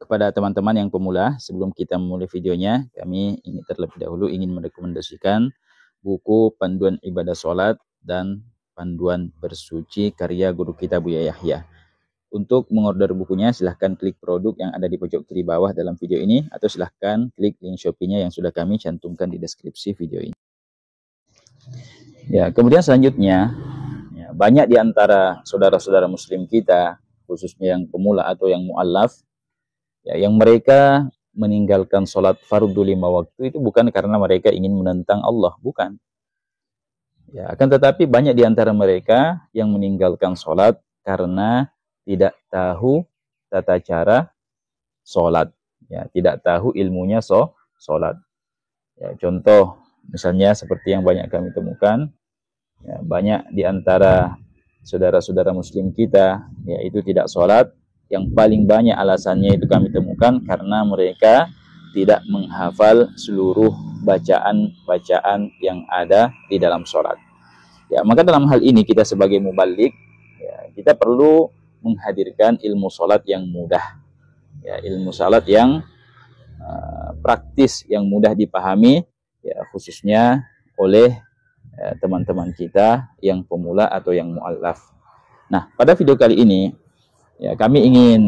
kepada teman-teman yang pemula, sebelum kita memulai videonya, kami terlebih dahulu ingin merekomendasikan buku Panduan Ibadah Sholat dan Panduan Bersuci karya guru kita Buya Yahya. Untuk mengorder bukunya, silahkan klik produk yang ada di pojok kiri bawah dalam video ini, atau silahkan klik link Shopee-nya yang sudah kami cantumkan di deskripsi video ini. Ya, kemudian selanjutnya, banyak di antara saudara-saudara muslim kita, khususnya yang pemula atau yang mu'allaf, yang mereka meninggalkan sholat fardu 5 waktu itu bukan karena mereka ingin menentang Allah, bukan. Ya, akan tetapi banyak di antara mereka yang meninggalkan sholat karena tidak tahu tata cara sholat, ya, tidak tahu ilmunya sholat. Ya, contoh misalnya seperti yang banyak kami temukan, ya, banyak di antara saudara-saudara muslim kita yaitu tidak sholat. Yang paling banyak alasannya itu kami temukan karena mereka tidak menghafal seluruh bacaan-bacaan yang ada di dalam sholat. Ya, maka dalam hal ini kita sebagai mubalik, ya, kita perlu menghadirkan ilmu sholat yang mudah, ya, ilmu sholat yang praktis, yang mudah dipahami, ya, khususnya oleh teman-teman kita yang pemula atau yang mu'allaf. Nah, pada video kali ini, ya, kami ingin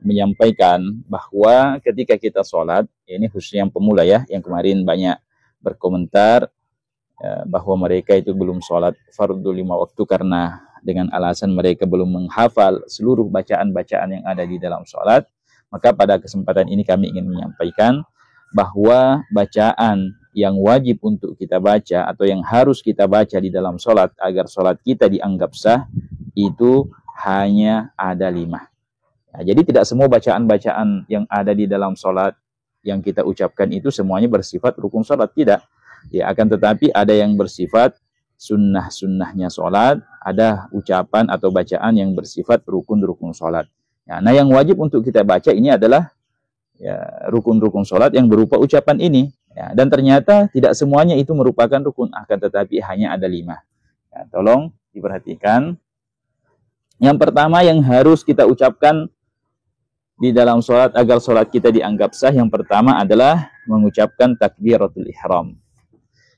menyampaikan bahwa ketika kita sholat, ini khususnya yang pemula ya, yang kemarin banyak berkomentar bahwa mereka itu belum sholat fardu 5 waktu karena dengan alasan mereka belum menghafal seluruh bacaan-bacaan yang ada di dalam sholat. Maka pada kesempatan ini kami ingin menyampaikan bahwa bacaan yang wajib untuk kita baca atau yang harus kita baca di dalam sholat agar sholat kita dianggap sah itu hanya ada 5. Nah, jadi tidak semua bacaan-bacaan yang ada di dalam sholat yang kita ucapkan itu semuanya bersifat rukun sholat, tidak. Ya, akan tetapi ada yang bersifat sunnah-sunnahnya sholat, ada ucapan atau bacaan yang bersifat rukun-rukun sholat. Ya, nah, yang wajib untuk kita baca ini adalah ya, rukun-rukun sholat yang berupa ucapan ini. Ya, dan ternyata tidak semuanya itu merupakan rukun, akan tetapi hanya ada 5. Ya, tolong diperhatikan. Yang pertama yang harus kita ucapkan di dalam sholat agar sholat kita dianggap sah, yang pertama adalah mengucapkan takbiratul ihram.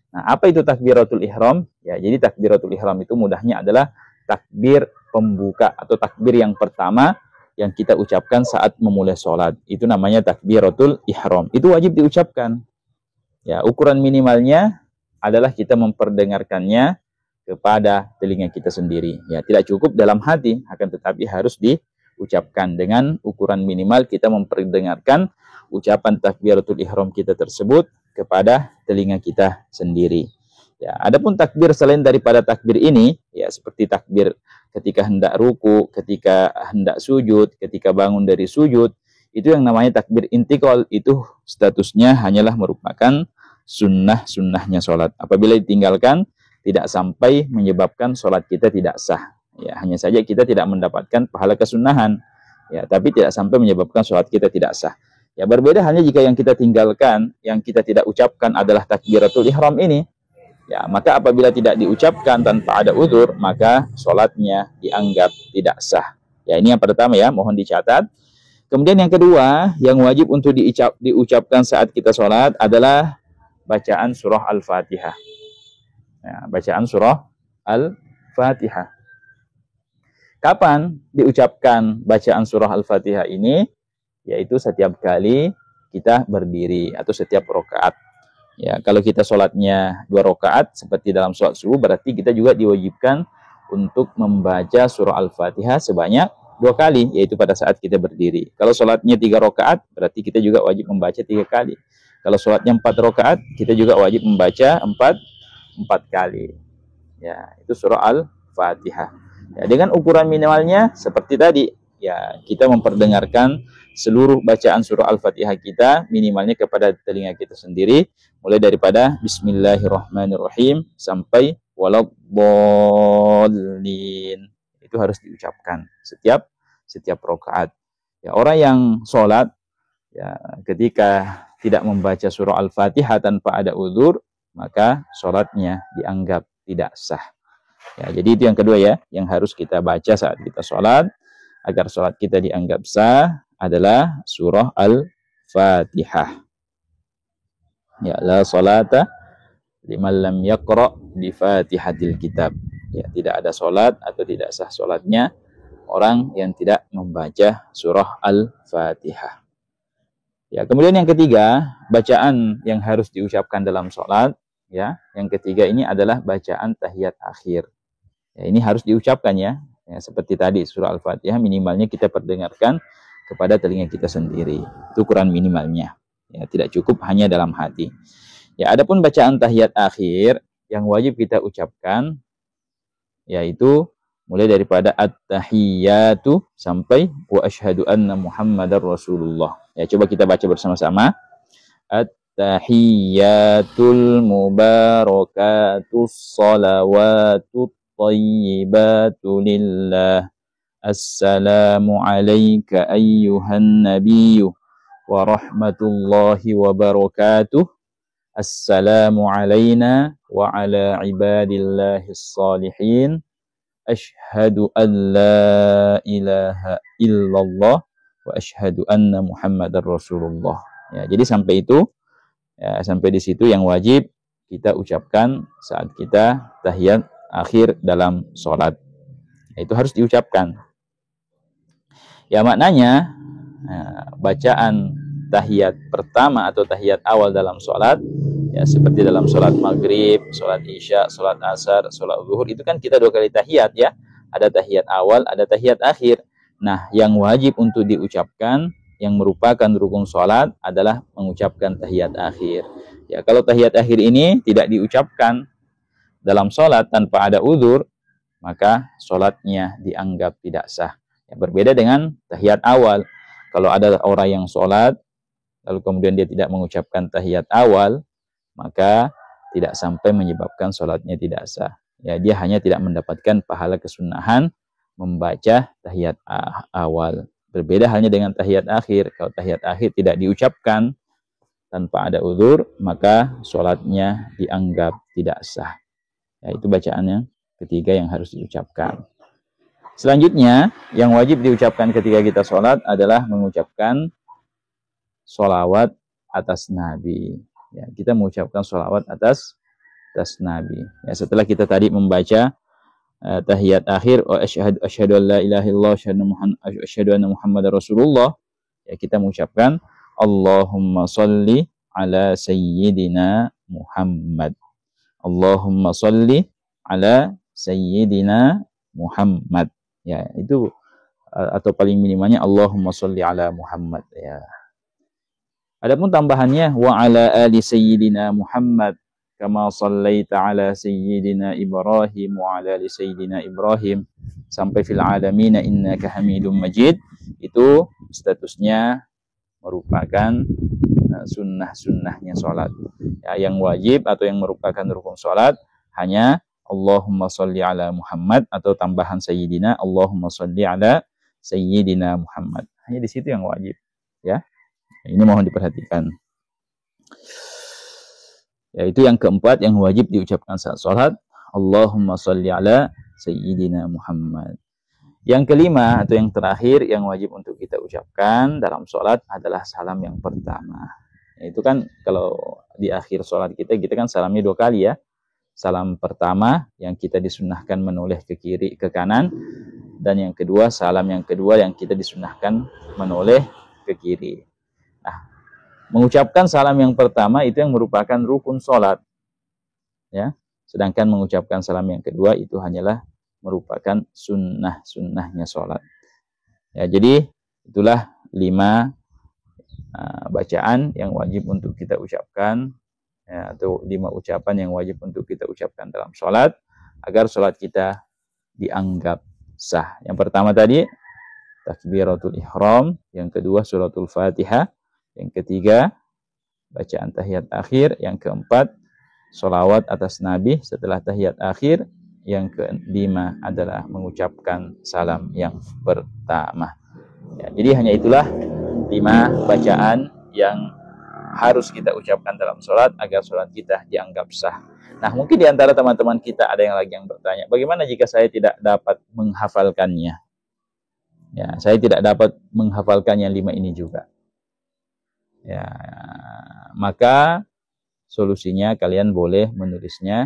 Nah, apa itu takbiratul ihram? Ya, jadi takbiratul ihram itu mudahnya adalah takbir pembuka atau takbir yang pertama yang kita ucapkan saat memulai sholat. Itu namanya takbiratul ihram. Itu wajib diucapkan. Ya, ukuran minimalnya adalah kita memperdengarkannya kepada telinga kita sendiri. Ya, tidak cukup dalam hati, akan tetapi harus diucapkan dengan ukuran minimal kita memperdengarkan ucapan takbiratul ihram kita tersebut kepada telinga kita sendiri. Ya, adapun takbir selain daripada takbir ini, ya, seperti takbir ketika hendak ruku, ketika hendak sujud, ketika bangun dari sujud, itu yang namanya takbir intikal, itu statusnya hanyalah merupakan sunnah-sunnahnya sholat. Apabila ditinggalkan, tidak sampai menyebabkan sholat kita tidak sah. Ya, hanya saja kita tidak mendapatkan pahala kesunahan. Ya, tapi tidak sampai menyebabkan sholat kita tidak sah. Ya, berbeda halnya jika yang kita tinggalkan, yang kita tidak ucapkan adalah takbiratul ihram ini. Ya, maka apabila tidak diucapkan tanpa ada udzur, maka sholatnya dianggap tidak sah. Ya, ini yang pertama ya, mohon dicatat. Kemudian yang kedua, yang wajib untuk diucapkan saat kita sholat adalah bacaan surah Al-Fatihah. Ya, bacaan surah Al-Fatihah. Kapan diucapkan bacaan surah Al-Fatihah ini? Yaitu setiap kali kita berdiri atau setiap rakaat. Ya, kalau kita sholatnya 2 rakaat seperti dalam sholat subuh, berarti kita juga diwajibkan untuk membaca surah Al-Fatihah sebanyak 2 kali, yaitu pada saat kita berdiri. Kalau sholatnya 3 rakaat, berarti kita juga wajib membaca 3 kali. Kalau sholatnya 4 rakaat, kita juga wajib membaca 4 kali. Ya, itu surah Al-Fatihah. Ya, dengan ukuran minimalnya seperti tadi, ya, kita memperdengarkan seluruh bacaan surah Al-Fatihah kita minimalnya kepada telinga kita sendiri, mulai daripada Bismillahirrahmanirrahim sampai waladdallin. Itu harus diucapkan setiap rakaat. Ya, orang yang sholat, ya, ketika tidak membaca surah Al-Fatihah tanpa ada udzur, maka sholatnya dianggap tidak sah. Ya, jadi itu yang kedua ya, yang harus kita baca saat kita sholat agar sholat kita dianggap sah adalah surah Al-Fatihah. Ya, la salata liman lam yaqra bi Fatihatil Kitab. Ya, tidak ada sholat atau tidak sah sholatnya orang yang tidak membaca surah Al-Fatihah. Ya, kemudian yang ketiga, bacaan yang harus diucapkan dalam sholat. Ya, yang ketiga ini adalah bacaan tahiyat akhir. Ya, ini harus diucapkan ya. Ya, seperti tadi surah Al-Fatihah minimalnya kita perdengarkan kepada telinga kita sendiri. Itu ukuran minimalnya. Ya, tidak cukup hanya dalam hati. Ya, adapun bacaan tahiyat akhir yang wajib kita ucapkan yaitu mulai daripada at-tahiyyatu sampai wa asyhadu anna Muhammadar Rasulullah. Ya, coba kita baca bersama-sama. At-tahiyyatul mubarakatus salawatut thayyibatu lillah. Assalamu alayka ayyuhan nabiyyu wa rahmatullahi wa barakatuh. Assalamu alayna wa ala ibadillahis salihin. Asyhadu an la ilaha illallah wa asyhadu anna Muhammadar Rasulullah. Ya, jadi sampai itu, ya, sampai di situ yang wajib kita ucapkan saat kita tahiyat akhir dalam sholat. Itu harus diucapkan. Ya, maknanya bacaan tahiyat pertama atau tahiyat awal dalam sholat, ya seperti dalam sholat maghrib, sholat isya, sholat asar, sholat zuhur, itu kan kita 2 kali tahiyat ya. Ada tahiyat awal, ada tahiyat akhir. Nah, yang wajib untuk diucapkan, yang merupakan rukun sholat adalah mengucapkan tahiyat akhir. Ya, kalau tahiyat akhir ini tidak diucapkan dalam sholat tanpa ada uzur, maka sholatnya dianggap tidak sah. Ya, berbeda dengan tahiyat awal. Kalau ada orang yang sholat, lalu kemudian dia tidak mengucapkan tahiyat awal, maka tidak sampai menyebabkan sholatnya tidak sah. Ya, dia hanya tidak mendapatkan pahala kesunahan membaca tahiyat awal. Berbeda halnya dengan tahiyat akhir. Kalau tahiyat akhir tidak diucapkan tanpa ada uzur, maka sholatnya dianggap tidak sah. Ya, itu bacaannya ketiga yang harus diucapkan. Selanjutnya, yang wajib diucapkan ketika kita sholat adalah mengucapkan sholawat atas Nabi. Ya, kita mengucapkan sholawat atas Nabi. Ya, setelah kita tadi membaca tahiyat akhir, asyhadu an la ilaha illallah, asyhadu anna Muhammadar Rasulullah, ya, kita mengucapkan Allahumma sholli ala sayyidina Muhammad. Allahumma sholli ala sayyidina Muhammad. Ya, itu atau paling minimalnya Allahumma sholli ala Muhammad ya. Adapun tambahannya wa ala ali sayyidina Muhammad kama shallaita ala sayyidina Ibrahim wa ala ali sayyidina Ibrahim sampai fil alamin innaka Hamidum Majid, itu statusnya merupakan sunnah-sunnahnya salat. Ya, yang wajib atau yang merupakan rukun salat hanya Allahumma sholli ala Muhammad atau tambahan sayyidina Allahumma sholli ala sayyidina Muhammad. Hanya di situ yang wajib, ya. Ini mohon diperhatikan. Yaitu yang keempat yang wajib diucapkan saat sholat, Allahumma sholli ala sayyidina Muhammad. Yang kelima atau yang terakhir yang wajib untuk kita ucapkan dalam sholat adalah salam yang pertama. Itu kan kalau di akhir sholat kita kan salamnya 2 kali ya. Salam pertama yang kita disunnahkan menoleh ke kiri ke kanan, dan yang kedua salam yang kedua yang kita disunnahkan menoleh ke kiri. Nah, mengucapkan salam yang pertama itu yang merupakan rukun sholat, ya. Sedangkan mengucapkan salam yang kedua itu hanyalah merupakan sunnahnya sholat. Ya, jadi itulah 5 bacaan yang wajib untuk kita ucapkan, ya, atau 5 ucapan yang wajib untuk kita ucapkan dalam sholat agar sholat kita dianggap sah. Yang pertama tadi takbiratul ihram, yang kedua suratul Fatihah, yang ketiga bacaan tahiyat akhir, yang keempat sholawat atas Nabi setelah tahiyat akhir, yang kelima adalah mengucapkan salam yang pertama. Ya, jadi hanya itulah 5 bacaan yang harus kita ucapkan dalam sholat agar sholat kita dianggap sah. Nah, mungkin di antara teman-teman kita ada yang bertanya, bagaimana jika saya tidak dapat menghafalkannya? Ya, saya tidak dapat menghafalkan yang 5 ini juga. Ya, maka solusinya kalian boleh menulisnya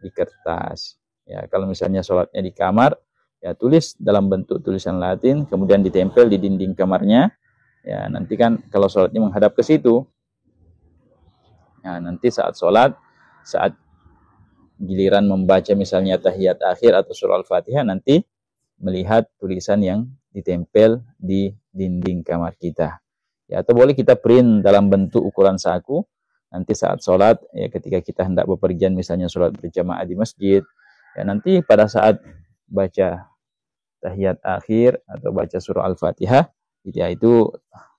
di kertas. Ya, kalau misalnya sholatnya di kamar, ya tulis dalam bentuk tulisan Latin, kemudian ditempel di dinding kamarnya. Ya, nanti kan kalau sholatnya menghadap ke situ, ya, nanti saat sholat, saat giliran membaca misalnya tahiyat akhir atau surah Al-Fatihah, nanti melihat tulisan yang ditempel di dinding kamar kita. Ya, atau boleh kita print dalam bentuk ukuran saku. Nanti saat sholat, ya ketika kita hendak bepergian misalnya sholat berjamaah di masjid, ya nanti pada saat baca tahiyat akhir atau baca surah Al-Fatihah, ya itu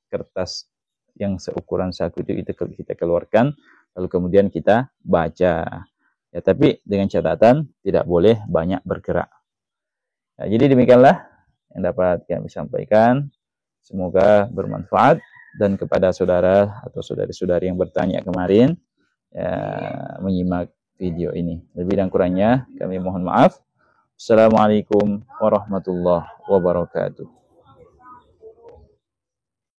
kertas yang seukuran saku itu kita keluarkan, lalu kemudian kita baca. Ya, tapi dengan catatan tidak boleh banyak bergerak. Nah, jadi demikianlah yang dapat kami sampaikan. Semoga bermanfaat, dan kepada saudara atau saudari-saudari yang bertanya kemarin, ya, menyimak video ini. Lebih dan kurangnya kami mohon maaf. Assalamualaikum warahmatullahi wabarakatuh.